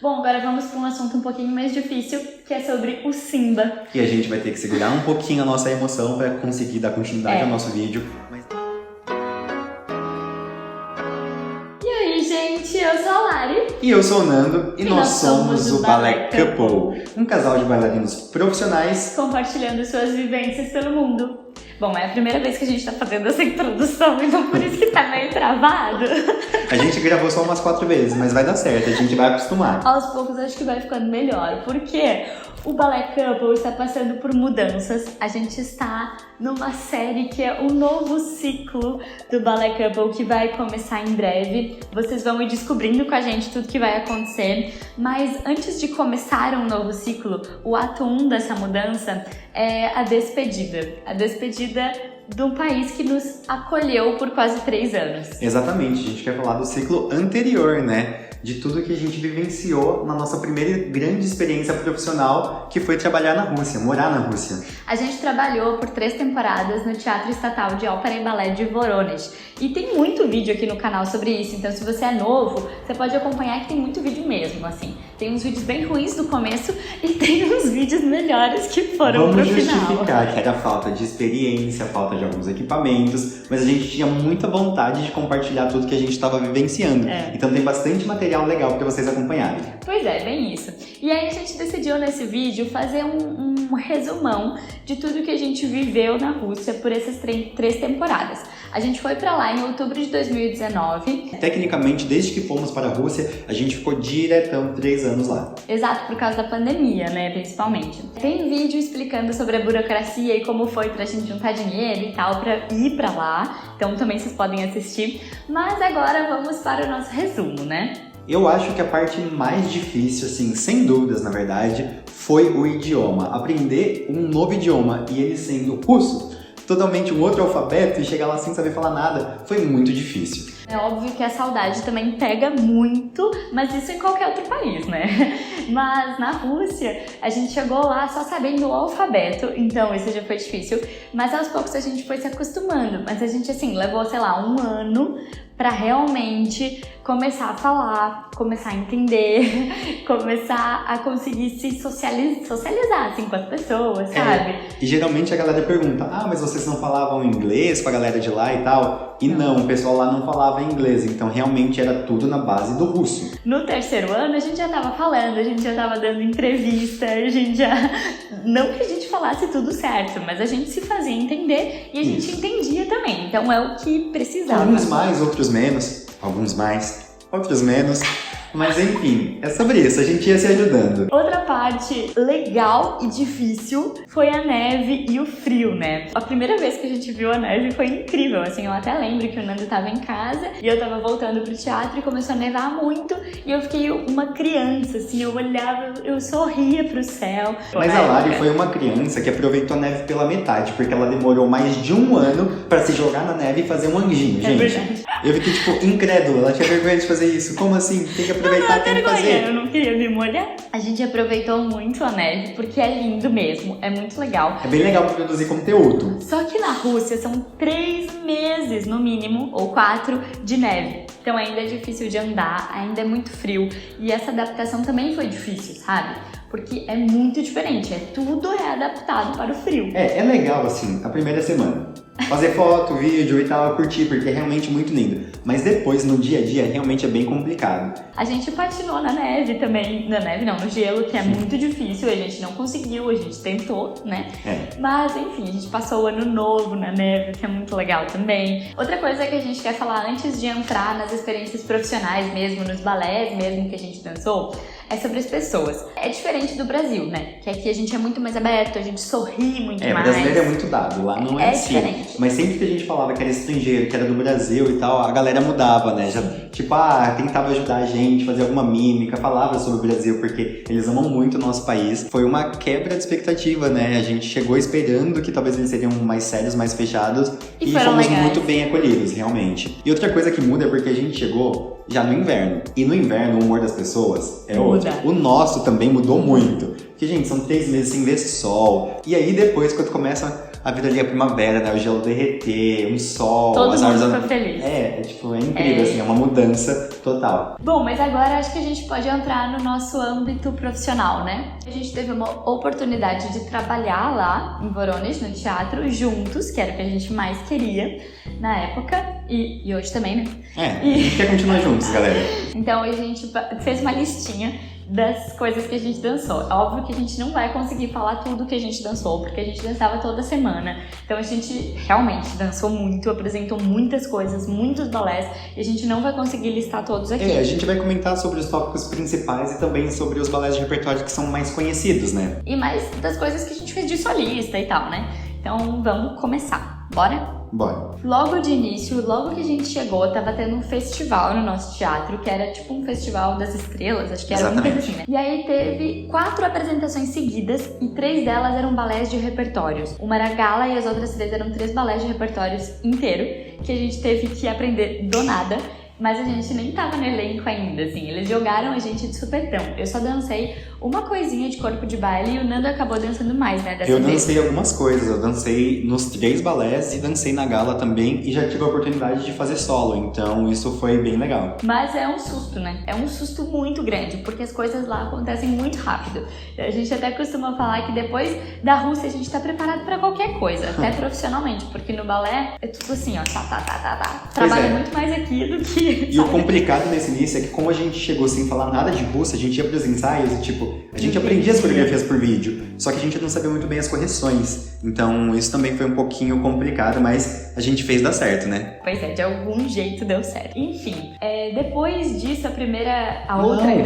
Bom, agora vamos para um assunto um pouquinho mais difícil, que é sobre o Simba. E a gente vai ter que segurar um pouquinho a nossa emoção para conseguir dar continuidade ao nosso vídeo. E aí, gente, eu sou a Lari. E eu sou o Nando, e nós somos o Ballet Couple, um casal de bailarinos profissionais compartilhando suas vivências pelo mundo. Bom, é a primeira vez que a gente tá fazendo essa introdução, então por isso que tá meio travado. A gente gravou só umas 4 vezes, mas vai dar certo, a gente vai acostumar. Aos poucos acho que vai ficando melhor, porque o Ballet Couple está passando por mudanças. A gente está numa série que é o novo ciclo do Ballet Couple, que vai começar em breve. Vocês vão ir descobrindo com a gente tudo que vai acontecer. Mas antes de começar um novo ciclo, o ato 1 dessa mudança é a despedida. A despedida de um país que nos acolheu por quase 3 anos. Exatamente, a gente quer falar do ciclo anterior, né? De tudo que a gente vivenciou na nossa primeira grande experiência profissional, que foi trabalhar na Rússia, morar na Rússia. A gente trabalhou por 3 temporadas no Teatro Estatal de Ópera e Balé de Voronezh. E tem muito vídeo aqui no canal sobre isso, então se você é novo, você pode acompanhar que tem muito vídeo mesmo, assim. Tem uns vídeos bem ruins do começo e tem uns vídeos melhores que foram pro final. Vamos justificar que era falta de experiência, falta de alguns equipamentos, mas a gente tinha muita vontade de compartilhar tudo que a gente estava vivenciando. Então tem bastante material legal para vocês acompanharem. Pois é, bem isso. E aí a gente decidiu nesse vídeo fazer um resumão de tudo que a gente viveu na Rússia por essas 3 temporadas. A gente foi pra lá em outubro de 2019. Tecnicamente, desde que fomos para a Rússia, a gente ficou diretão 3 anos lá. Exato, por causa da pandemia, né, principalmente. Tem vídeo explicando sobre a burocracia e como foi pra gente juntar dinheiro e tal pra ir pra lá. Então também vocês podem assistir. Mas agora vamos para o nosso resumo, né? Eu acho que a parte mais difícil, assim, sem dúvidas, na verdade, foi o idioma. Aprender um novo idioma e ele sendo russo, totalmente um outro alfabeto, e chegar lá sem saber falar nada, foi muito difícil. É óbvio que a saudade também pega muito, mas isso em qualquer outro país, né? Mas na Rússia, a gente chegou lá só sabendo o alfabeto, então isso já foi difícil. Mas aos poucos a gente foi se acostumando. Mas a gente, assim, levou, sei lá, 1 ano pra realmente começar a falar, começar a entender, começar a conseguir se socializar, assim, com as pessoas, sabe? E geralmente a galera pergunta, mas vocês não falavam inglês com a galera de lá e tal? E não, o pessoal lá não falava inglês, então realmente era tudo na base do russo. No 3º ano a gente já tava falando, a gente já tava dando entrevista, a gente já... Não que a gente falasse tudo certo, mas a gente se fazia entender e a gente entendia também, então é o que precisava. Alguns mais, outros menos, alguns mais, outros menos. Mas enfim, é sobre isso, a gente ia se ajudando. Outra parte legal e difícil foi a neve e o frio, né? A primeira vez que a gente viu a neve foi incrível, assim, eu até lembro que o Nando tava em casa e eu tava voltando pro teatro e começou a nevar muito e eu fiquei uma criança, assim, eu olhava, eu sorria pro céu. Mas a Lari foi uma criança que aproveitou a neve pela metade, porque ela demorou mais de 1 ano pra se jogar na neve e fazer um anjinho, gente. Verdade. Eu fiquei, tipo, incrédula, ela tinha vergonha de fazer isso. Como assim? Tem que aproveitar, tem que fazer. Eu não queria me molhar. A gente aproveitou muito a neve, porque é lindo mesmo, é muito legal. É bem legal pra produzir conteúdo. Só que na Rússia são 3 meses, no mínimo, ou 4, de neve. Então ainda é difícil de andar, ainda é muito frio. E essa adaptação também foi difícil, sabe? Porque é muito diferente, tudo é adaptado para o frio. É legal, assim, a primeira semana. Fazer foto, vídeo e tal, curtir, porque é realmente muito lindo. Mas depois, no dia a dia, realmente é bem complicado. A gente patinou na neve também, na neve não, no gelo, que é muito difícil, a gente não conseguiu, a gente tentou, né? Mas, enfim, a gente passou o ano novo na neve, que é muito legal também. Outra coisa que a gente quer falar antes de entrar nas experiências profissionais mesmo, nos balés mesmo que a gente dançou, é sobre as pessoas. É diferente do Brasil, né? Que aqui a gente é muito mais aberto, a gente sorri muito mais. Brasileiro é muito dado, lá não é assim. Diferente. Mas sempre que a gente falava que era estrangeiro, que era do Brasil e tal, a galera mudava, né? Já, tipo, tentava ajudar a gente, fazer alguma mímica, falava sobre o Brasil, porque eles amam muito o nosso país. Foi uma quebra de expectativa, né? A gente chegou esperando que talvez eles seriam mais sérios, mais fechados, e fomos legais. Muito bem acolhidos, realmente. E outra coisa que muda é porque a gente chegou já no inverno. E no inverno o humor das pessoas é outro. O nosso também mudou muito. Porque, gente, são 3 meses sem ver sol. E aí depois, quando começa a vida ali é primavera, né? O gelo derreter, um sol, Todo as mundo árvores... ficou feliz. É incrível, assim, é uma mudança total. Bom, mas agora acho que a gente pode entrar no nosso âmbito profissional, né? A gente teve uma oportunidade de trabalhar lá em Voronezh, no teatro, juntos, que era o que a gente mais queria na época, e hoje também, né? A gente quer continuar juntos, galera. Então a gente fez uma listinha das coisas que a gente dançou. Óbvio que a gente não vai conseguir falar tudo que a gente dançou, porque a gente dançava toda semana. Então a gente realmente dançou muito, apresentou muitas coisas, muitos balés, e a gente não vai conseguir listar todos aqui. A gente vai comentar sobre os tópicos principais e também sobre os balés de repertório que são mais conhecidos, né? E mais das coisas que a gente fez de solista e tal, né? Então vamos começar. Bora? Bora. Logo de início, logo que a gente chegou, tava tendo um festival no nosso teatro, que era tipo um festival das estrelas, acho que era uma coisa assim, né? E aí teve 4 apresentações seguidas e 3 delas eram balés de repertórios. Uma era gala e as outras 3 eram 3 balés de repertórios inteiro, que a gente teve que aprender do nada. Mas a gente nem tava no elenco ainda, assim. Eles jogaram a gente de supetão. Eu só dancei uma coisinha de corpo de baile e o Nando acabou dançando mais, né, dessa Eu vez. dancei algumas coisas. Eu dancei nos 3 balés e dancei na gala também. E já tive a oportunidade de fazer solo. Então isso foi bem legal. Mas é um susto, né? É um susto muito grande, porque as coisas lá acontecem muito rápido. A gente até costuma falar que depois da Rússia a gente tá preparado pra qualquer coisa, até profissionalmente. Porque no balé é tudo assim, ó, tá. Trabalha muito mais aqui do que... E o complicado nesse início é que como a gente chegou sem falar nada de Rússia, a gente ia pros ensaios e tipo, a gente aprendia as coreografias por vídeo, só que a gente não sabia muito bem as correções. Então isso também foi um pouquinho complicado, mas a gente fez dar certo, né? Pois é, de algum jeito deu certo. Enfim, depois disso,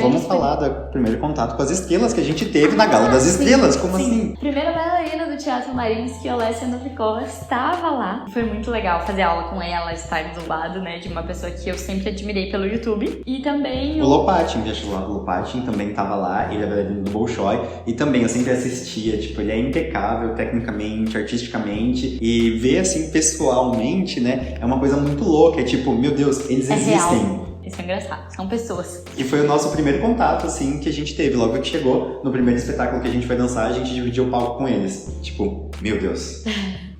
Vamos falar do primeiro contato com as estrelas que a gente teve na Gala das Estrelas, como assim? Primeira bailarina do Teatro Mariinsky, Olesya Novikova, estava lá. Foi muito legal fazer aula com ela, estar do lado, né, de uma pessoa que eu sempre admirei pelo YouTube. E também o Lopatin, o Lopatin também estava lá, ele é bailarino do Bolshoi, e também eu sempre assistia, tipo, ele é impecável tecnicamente, artisticamente, e ver assim pessoalmente, né, é uma coisa muito louca, é tipo, meu Deus, eles existem. Real. Isso é engraçado, são pessoas. E foi o nosso primeiro contato, assim, que a gente teve. Logo que chegou, no primeiro espetáculo que a gente foi dançar, a gente dividiu o palco com eles. Tipo, meu Deus.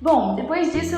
Bom, depois disso,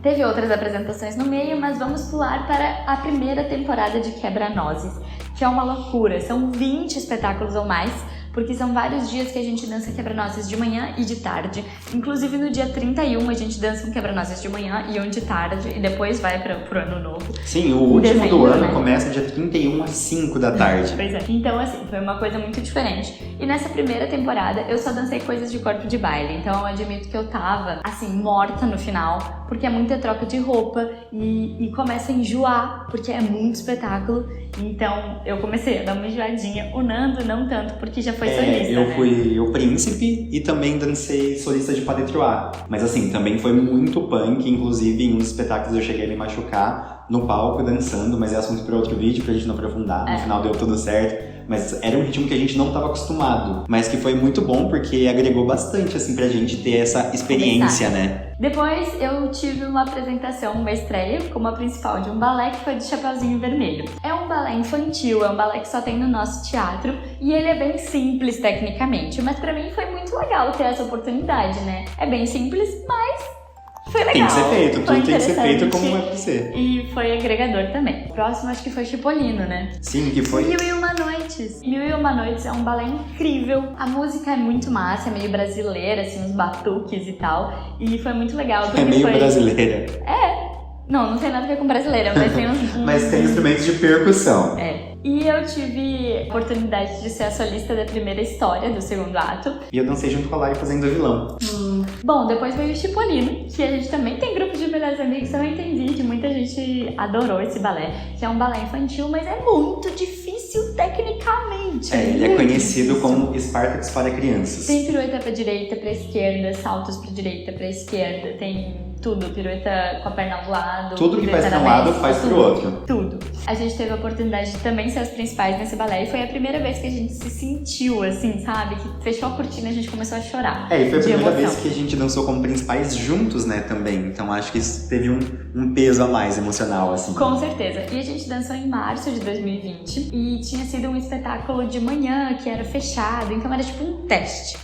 teve outras apresentações no meio, mas vamos pular para a primeira temporada de Quebra-Nozes, que é uma loucura. São 20 espetáculos ou mais, porque são vários dias que a gente dança quebra-nozes de manhã e de tarde. Inclusive no dia 31 a gente dança um quebra-nozes de manhã e um de tarde, e depois vai pro ano novo. Sim, o último do ano, né? Começa dia 31 às 5 da tarde. Pois é. Então assim, foi uma coisa muito diferente. E nessa primeira temporada eu só dancei coisas de corpo de baile, então eu admito que eu tava assim, morta no final, porque é muita troca de roupa e começa a enjoar, porque é muito espetáculo. Então eu comecei a dar uma enjoadinha. O Nando não tanto, porque já foi solista, eu né? fui o príncipe e também dancei solista de Pas de Trois. Mas assim, também foi muito punk, inclusive em uns espetáculos eu cheguei a me machucar no palco dançando, mas é assunto para outro vídeo pra gente não aprofundar. No final deu tudo certo. Mas era um ritmo que a gente não estava acostumado, mas que foi muito bom porque agregou bastante assim pra gente ter essa experiência, né? Depois eu tive uma apresentação, uma estreia, como a principal de um balé que foi de Chapeuzinho Vermelho. É um balé infantil, é um balé que só tem no nosso teatro e ele é bem simples tecnicamente, mas pra mim foi muito legal ter essa oportunidade, né? É bem simples, mas foi legal. Tem que ser feito, tudo tem que ser feito como é pra ser. E foi agregador também. O próximo acho que foi Chipolino, né? Sim, que foi... Mil e Uma Noites. Mil e Uma Noites é um balé incrível. A música é muito massa, é meio brasileira, assim, uns batuques e tal. E foi muito legal. É meio brasileira. Não tem nada a ver com brasileira, mas tem uns... Mas tem instrumentos de percussão. E eu tive a oportunidade de ser a solista da primeira história do segundo ato. E eu dancei junto com a Lari fazendo o vilão. Bom, depois veio o Chipolino, que a gente também tem grupo de melhores amigos, também tem vídeo, muita gente adorou esse balé, que é um balé infantil, mas é muito difícil tecnicamente. Ele é conhecido como Spartacus para crianças. Tem pirueta pra direita, pra esquerda, saltos pra direita, pra esquerda, tem tudo, pirueta com a perna ao lado. Tudo que faz para um lado faz pro outro. Tudo. A gente teve a oportunidade de também ser as principais nesse balé e foi a primeira vez que a gente se sentiu assim, sabe? Que fechou a cortina e a gente começou a chorar. E foi a primeira vez que a gente dançou como principais juntos, né, também. Então acho que isso teve um peso a mais emocional, assim. Com certeza. E a gente dançou em março de 2020 e tinha sido um espetáculo de manhã que era fechado, então era tipo um teste.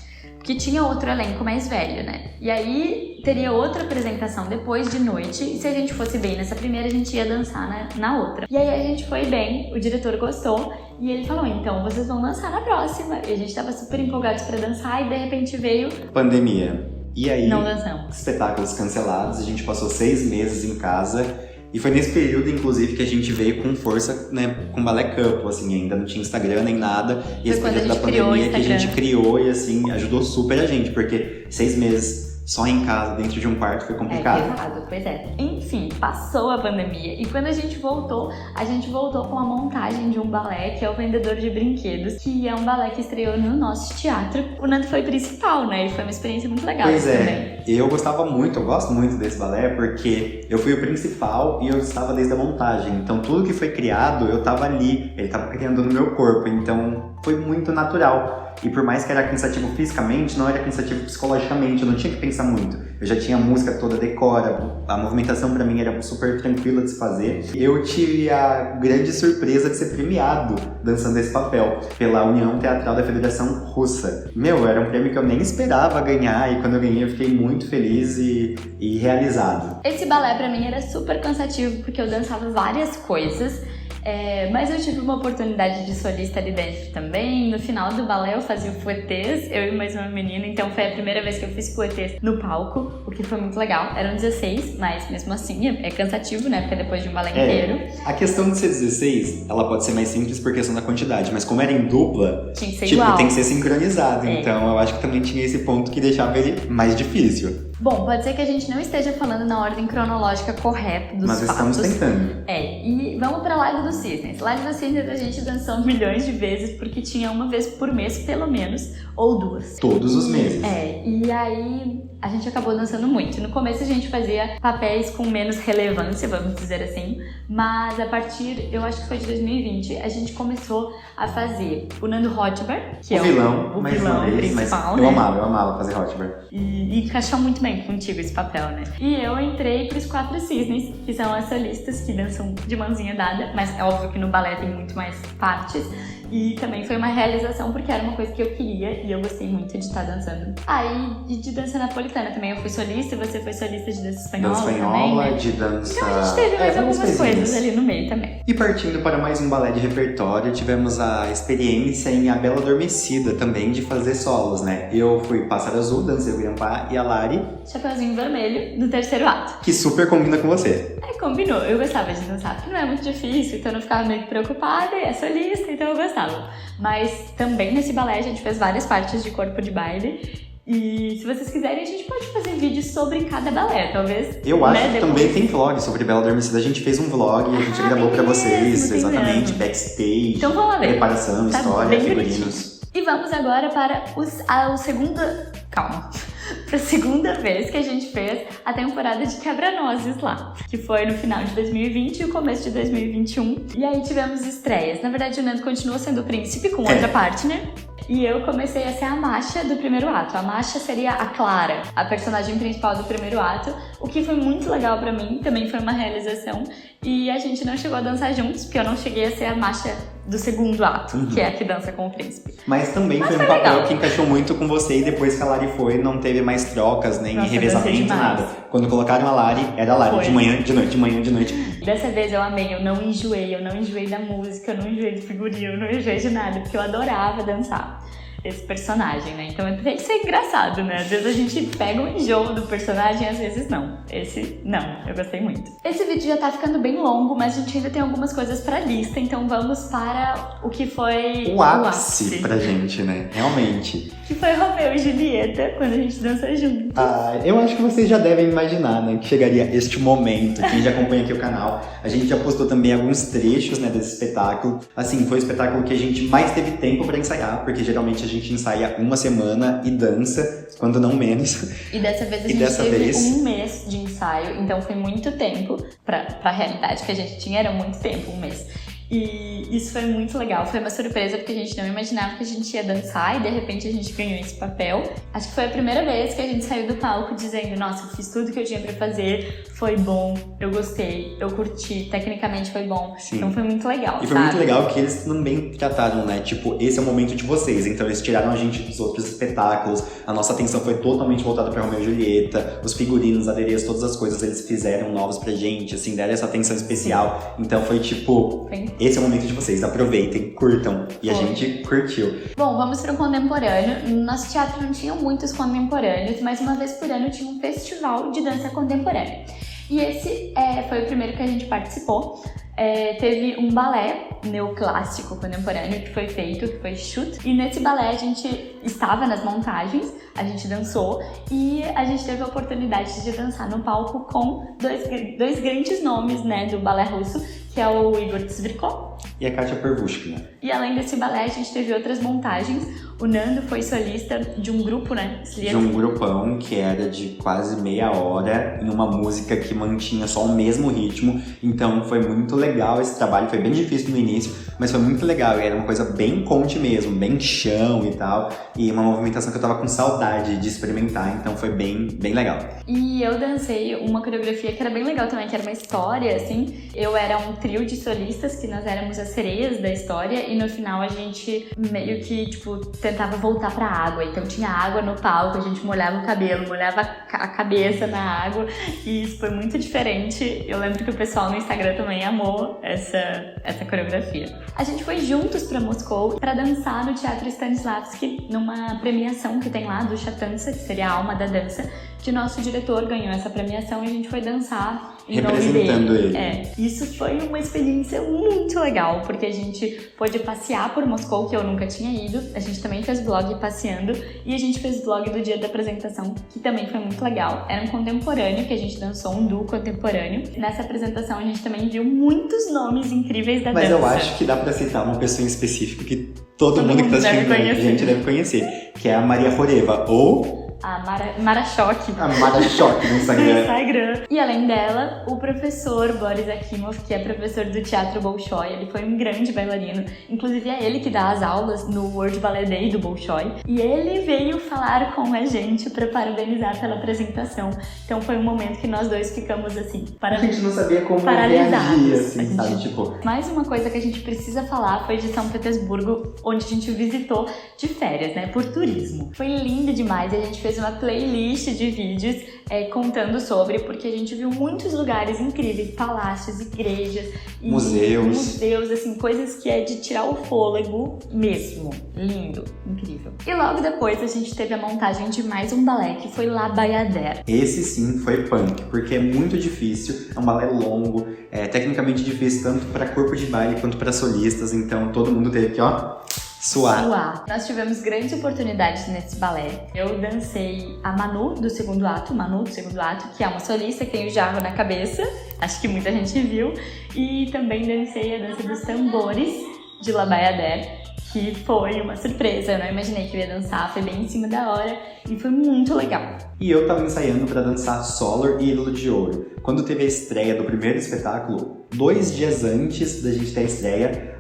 que tinha outro elenco mais velho, né? E aí teria outra apresentação depois de noite, e se a gente fosse bem nessa primeira, a gente ia dançar na outra. E aí a gente foi bem, o diretor gostou, e ele falou, então vocês vão dançar na próxima. E a gente tava super empolgados pra dançar, e de repente veio... pandemia. E aí, não dançamos. Espetáculos cancelados, a gente passou 6 meses em casa. E foi nesse período, inclusive, que a gente veio com força, né, com Balé Campo, assim, ainda não tinha Instagram nem nada. E esse período da pandemia que a gente criou e, assim, ajudou super a gente, porque 6 meses só em casa, dentro de um quarto, foi complicado. É pesado, pois é. Enfim, passou a pandemia e quando a gente voltou com a montagem de um balé, que é o Vendedor de Brinquedos, que é um balé que estreou no nosso teatro. O Nando foi principal, né? E foi uma experiência muito legal também. Eu gosto muito desse balé, porque eu fui o principal e eu estava desde a montagem. Então tudo que foi criado, eu estava ali, ele estava criando no meu corpo, então foi muito natural. E por mais que era cansativo fisicamente, não era cansativo psicologicamente, eu não tinha que pensar muito. Eu já tinha a música toda decora, a movimentação pra mim era super tranquila de se fazer. Eu tive a grande surpresa de ser premiado dançando esse papel pela União Teatral da Federação Russa. Era um prêmio que eu nem esperava ganhar e quando eu ganhei eu fiquei muito feliz e realizado. Esse balé pra mim era super cansativo porque eu dançava várias coisas. Mas eu tive uma oportunidade de solista ali dentro também. No final do balé eu fazia o fouettês, eu e mais uma menina, então foi a primeira vez que eu fiz fouettês no palco, o que foi muito legal. Eram 16, mas mesmo assim é cansativo, né? Porque depois de um balé inteiro. A questão de ser 16, ela pode ser mais simples por questão da quantidade, mas como era em dupla, tinha que ser igual. Tem que ser sincronizado. Então eu acho que também tinha esse ponto que deixava ele mais difícil. Bom, pode ser que a gente não esteja falando na ordem cronológica correta dos fatos. Mas estamos tentando. E vamos pra Lago dos Cisnes. Lago dos Cisnes a gente dançou milhões de vezes, porque tinha uma vez por mês, pelo menos, ou 2. Todos os meses. E aí a gente acabou dançando muito. No começo a gente fazia papéis com menos relevância, vamos dizer assim, mas a partir, eu acho que foi de 2020, a gente começou a fazer o Nando Rotberg, que é o vilão principal, né? Eu amava fazer Rotberg. E encaixou muito bem contigo esse papel, né? E eu entrei pros 4 cisnes, que são as solistas que dançam de mãozinha dada, mas é óbvio que no balé tem muito mais partes. E também foi uma realização porque era uma coisa que eu queria e eu gostei muito de estar dançando. E de dança napolitana também. Eu fui solista e você foi solista de dança espanhola também, né? De dança... Então a gente teve mais algumas coisas ali no meio também. E partindo para mais um balé de repertório, tivemos a experiência em A Bela Adormecida também de fazer solos, né? Eu fui Pássaro Azul, dancei o Grampá, e a Lari... Chapeuzinho Vermelho, no terceiro ato. Que super combina com você. Combinou. Eu gostava de dançar, porque não é muito difícil, então eu não ficava meio preocupada, é solista, então eu gostava. Mas também nesse balé a gente fez várias partes de corpo de baile. E se vocês quiserem, a gente pode fazer vídeos sobre cada balé, talvez. Eu acho que também tem vlog sobre Bela Adormecida. A gente fez um vlog e a gente gravou pra vocês, exatamente, backstage, então vamos lá ver. Preparação, história, figurinos. E vamos agora para a segunda vez que a gente fez a temporada de Quebra-Nozes lá, que foi no final de 2020 e o começo de 2021. E aí tivemos estreias. Na verdade, o Nando continuou sendo o príncipe com outra partner. E eu comecei a ser a Masha do primeiro ato. A Masha seria a Clara, a personagem principal do primeiro ato, o que foi muito legal pra mim, também foi uma realização. E a gente não chegou a dançar juntos, porque eu não cheguei a ser a Masha do segundo ato, que é a que dança com o príncipe. Mas também foi um papel que encaixou muito com você, e depois que a Lari foi, não teve mais trocas, nem revezamento, nada. Quando colocaram a Lari, era a Lari, de manhã, de noite, de manhã, de noite. Dessa vez eu amei, eu não enjoei da música, eu não enjoei do figurino, eu não enjoei de nada, porque eu adorava dançar esse personagem, né? Então isso é engraçado, né? Às vezes a gente pega um enjoo do personagem, às vezes não. Esse, não. Eu gostei muito. Esse vídeo já tá ficando bem longo, mas a gente ainda tem algumas coisas pra lista, então vamos para o que foi o ápice pra gente, né? Realmente. Que foi Romeu e Julieta, quando a gente dança junto. Eu acho que vocês já devem imaginar, né? Que chegaria este momento. Quem já acompanha aqui o canal, a gente já postou também alguns trechos, né, desse espetáculo. Assim, foi o espetáculo que a gente mais teve tempo pra ensaiar, porque geralmente a gente ensaia uma semana e dança, quando não menos. E dessa vez a gente teve um mês de ensaio, então foi muito tempo pra realidade que a gente tinha, era muito tempo, um mês. E isso foi muito legal, foi uma surpresa porque a gente não imaginava que a gente ia dançar e de repente a gente ganhou esse papel. Acho que foi a primeira vez que a gente saiu do palco dizendo, nossa, eu fiz tudo que eu tinha pra fazer, foi bom, eu gostei, eu curti, tecnicamente foi bom. Sim. Então foi muito legal, E foi muito legal que eles também trataram, né? Tipo, esse é o momento de vocês. Então eles tiraram a gente dos outros espetáculos. A nossa atenção foi totalmente voltada pra Romeu e Julieta. Os figurinos, adereços, todas as coisas eles fizeram novos pra gente, assim, deram essa atenção especial. Então foi tipo, esse é o momento de vocês. Aproveitem, curtam. E a gente curtiu. Bom, vamos pro contemporâneo. No nosso teatro não tinham muitos contemporâneos, mas uma vez por ano tinha um festival de dança contemporânea. E esse foi o primeiro que a gente participou. Teve um balé neoclássico contemporâneo que foi feito, que foi Chute. E nesse balé a gente estava nas montagens, a gente dançou e a gente teve a oportunidade de dançar no palco com dois grandes nomes, né, do balé russo, que é o Igor Tsvrikov e a Katia Pervushkina. E além desse balé, a gente teve outras montagens. O Nando foi solista de um grupo, né? De um grupão que era de quase meia hora em uma música que mantinha só o mesmo ritmo. Então foi muito legal esse trabalho. Foi bem difícil no início, mas foi muito legal. Era uma coisa bem conte mesmo, bem chão e tal. E uma movimentação que eu tava com saudade de experimentar. Então foi bem legal. E eu dancei uma coreografia que era bem legal também, que era uma história, assim. Eu era um trio de solistas, que nós éramos as sereias da história. E no final a gente meio que, tipo, tentava voltar pra água. Então tinha água no palco, a gente molhava o cabelo, molhava a cabeça na água. E isso foi muito diferente. Eu lembro que o pessoal no Instagram também amou essa coreografia. A gente foi juntos pra Moscou pra dançar no Teatro Stanislavski, numa premiação que tem lá do Chatança, que seria a alma da dança, que o nosso diretor ganhou essa premiação e a gente foi dançar em nome representando dele. ele. Isso foi uma experiência muito legal, porque a gente pôde passear por Moscou, que eu nunca tinha ido. A gente também fez vlog passeando e a gente fez vlog do dia da apresentação, que também foi muito legal. Era um contemporâneo que a gente dançou, um duo contemporâneo. Nessa apresentação a gente também viu muitos nomes incríveis da dança. Mas eu acho que dá pra citar uma pessoa em específico que todo mundo que tá assistindo a gente deve conhecer, que é a Maria Foreva, ou a Mara Choque. A Mara Choque no Instagram. E além dela, o professor Boris Akimov, que é professor do Teatro Bolshoi. Ele foi um grande bailarino. Inclusive é ele que dá as aulas no World Ballet Day do Bolshoi. E ele veio falar com a gente para parabenizar pela apresentação. Então foi um momento que nós dois ficamos assim, a gente não sabia como reagir, assim, sabe? Tipo... Mais uma coisa que a gente precisa falar foi de São Petersburgo, onde a gente visitou de férias, né? Por turismo. Foi lindo demais. A gente fez uma playlist de vídeos contando sobre, porque a gente viu muitos lugares incríveis, palácios, igrejas, museus, assim, coisas que é de tirar o fôlego mesmo. Lindo, incrível. E logo depois a gente teve a montagem de mais um balé, que foi La Bayadère. Esse sim foi punk, porque é muito difícil, é um balé longo, é tecnicamente difícil tanto para corpo de baile quanto para solistas, então todo mundo teve que, suar. Nós tivemos grandes oportunidades nesse balé. Eu dancei a Manu do segundo ato, que é uma solista que tem o jarro na cabeça, acho que muita gente viu, e também dancei a dança dos tambores de La Bayadère, que foi uma surpresa, eu não imaginei que eu ia dançar, foi bem em cima da hora e foi muito legal. E eu tava ensaiando pra dançar Solar e Ídolo de Ouro. Quando teve a estreia do primeiro espetáculo, 2 dias antes da gente ter a estreia,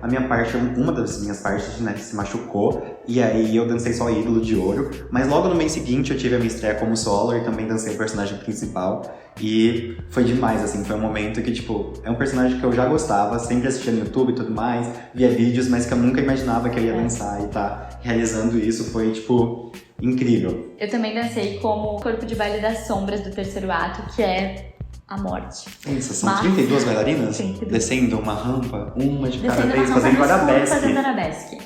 uma das minhas partes, né, se machucou, e aí eu dancei só Ídolo de Ouro, mas logo no mês seguinte eu tive a minha estreia como Solar e também dancei o personagem principal, e foi demais, assim, foi um momento que, tipo, é um personagem que eu já gostava, sempre assistia no YouTube e tudo mais, via vídeos, mas que eu nunca imaginava que eu ia dançar, e tá realizando isso foi, tipo, incrível. Eu também dancei como corpo de baile das sombras do terceiro ato, que é a morte. Isso, são 32 bailarinas? 32. Descendo uma rampa, uma de cada vez, fazendo arabesque.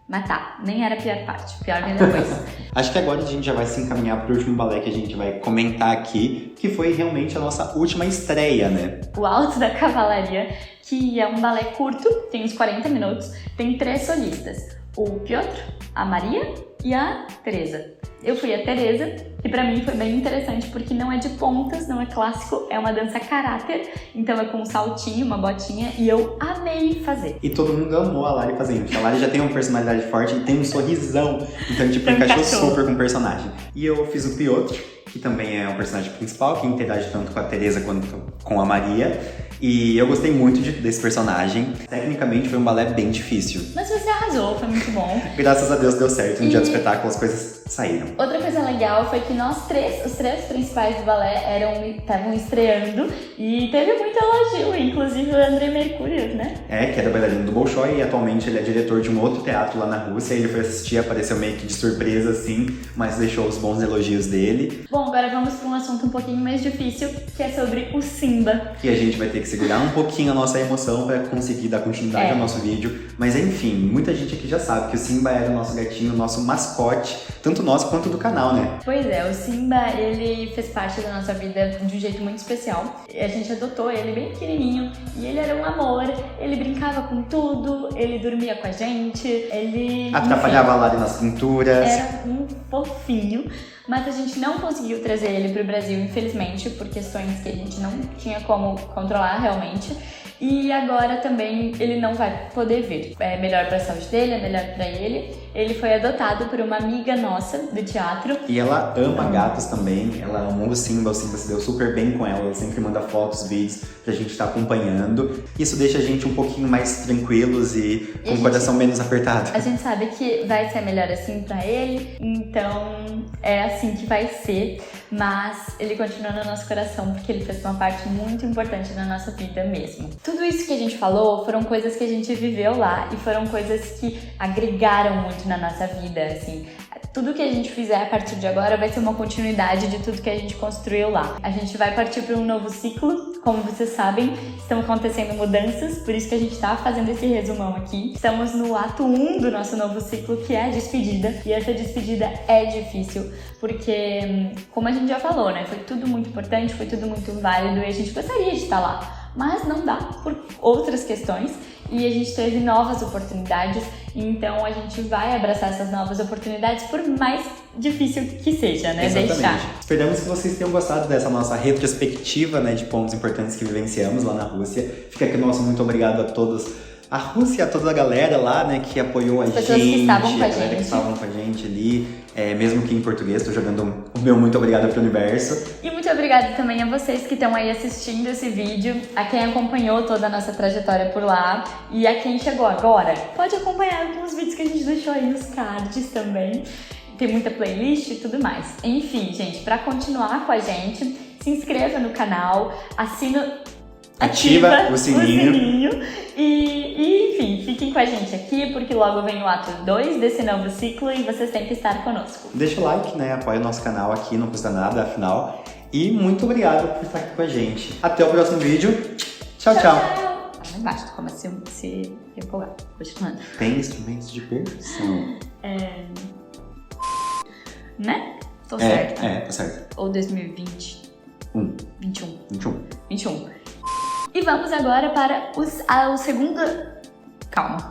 Mas tá, nem era a pior parte, pior vem depois. Acho que agora a gente já vai se encaminhar pro último balé que a gente vai comentar aqui, que foi realmente a nossa última estreia, né? O Alto da Cavalaria, que é um balé curto, tem uns 40 minutos, tem 3 solistas. O Piotr, a Maria e a Teresa. Eu fui a Teresa, que pra mim foi bem interessante porque não é de pontas, não é clássico, é uma dança caráter, então é com um saltinho, uma botinha, e eu amei fazer. E todo mundo amou a Lari fazendo, porque a Lari já tem uma personalidade forte e tem um sorrisão, então tipo, encaixou super com o personagem. E eu fiz o Piotr, que também é um personagem principal, que interage tanto com a Teresa quanto com a Maria. E eu gostei muito desse personagem. Tecnicamente foi um balé bem difícil. Mas você arrasou, foi muito bom. Graças a Deus deu certo, no dia do espetáculo as coisas saíram. Outra coisa legal foi que os três principais do balé estavam estreando e teve muito elogio, inclusive o Andrei Mercúrio, né? Que era bailarino do Bolshoi e atualmente ele é diretor de um outro teatro lá na Rússia. Ele foi assistir, apareceu meio que de surpresa assim, mas deixou os bons elogios dele. Bom, agora vamos para um assunto um pouquinho mais difícil, que é sobre o Simba. E a gente vai ter que segurar um pouquinho a nossa emoção para conseguir dar continuidade ao nosso vídeo. Mas enfim, muita gente aqui já sabe que o Simba era o nosso gatinho, o nosso mascote, tanto nosso quanto do canal, né? Pois é, o Simba, ele fez parte da nossa vida de um jeito muito especial. A gente adotou ele bem pequenininho e ele era um amor, ele brincava com tudo, ele dormia com a gente, ele... atrapalhava a Lari nas pinturas. Era um fofinho, mas a gente não conseguiu trazer ele pro Brasil, infelizmente, por questões que a gente não tinha como controlar realmente. E agora também ele não vai poder vir. É melhor pra saúde dele, é melhor pra ele. Ele foi adotado por uma amiga nossa do teatro. E ela ama gatos também, ela amou o Simba se deu super bem com ela sempre manda fotos, vídeos pra gente estar acompanhando. Isso deixa a gente um pouquinho mais tranquilos e com o coração menos apertado. A gente sabe que vai ser melhor assim pra ele, então é assim que vai ser. Mas ele continua no nosso coração porque ele fez uma parte muito importante na nossa vida mesmo. Tudo isso que a gente falou foram coisas que a gente viveu lá e foram coisas que agregaram muito na nossa vida, assim. Tudo que a gente fizer a partir de agora vai ser uma continuidade de tudo que a gente construiu lá. A gente vai partir para um novo ciclo, como vocês sabem, estão acontecendo mudanças, por isso que a gente tá fazendo esse resumão aqui. Estamos no ato 1 do nosso novo ciclo, que é a despedida, e essa despedida é difícil, porque, como a gente já falou, né, foi tudo muito importante, foi tudo muito válido e a gente gostaria de estar lá, mas não dá por outras questões. E a gente teve novas oportunidades, então a gente vai abraçar essas novas oportunidades por mais difícil que seja, né? Exatamente. Deixar. Esperamos que vocês tenham gostado dessa nossa retrospectiva, né, de pontos importantes que vivenciamos lá na Rússia. Fica aqui o nosso muito obrigado a todos. A Rússia, a toda a galera lá, né, que apoiou a gente, que estavam com a galera gente. que estavam com a gente ali, mesmo que em português, tô jogando o meu muito obrigado pro universo. E muito obrigada também a vocês que estão aí assistindo esse vídeo, a quem acompanhou toda a nossa trajetória por lá e a quem chegou agora. Pode acompanhar alguns vídeos que a gente deixou aí nos cards também. Tem muita playlist e tudo mais. Enfim, gente, pra continuar com a gente, se inscreva no canal, ativa o sininho. E, enfim, fiquem com a gente aqui, porque logo vem o ato 2 desse novo ciclo e vocês têm que estar conosco. Deixa o like, né? Apoia o nosso canal aqui, não custa nada, afinal. E muito obrigado por estar aqui com a gente. Até o próximo vídeo. Tchau, tchau. Lá embaixo, tu começa a se empolgar. Continuando. Tem instrumentos de percussão. Né? Tô certa. Tá certo. Ou 2020. 21. E vamos agora para o segundo... Calma.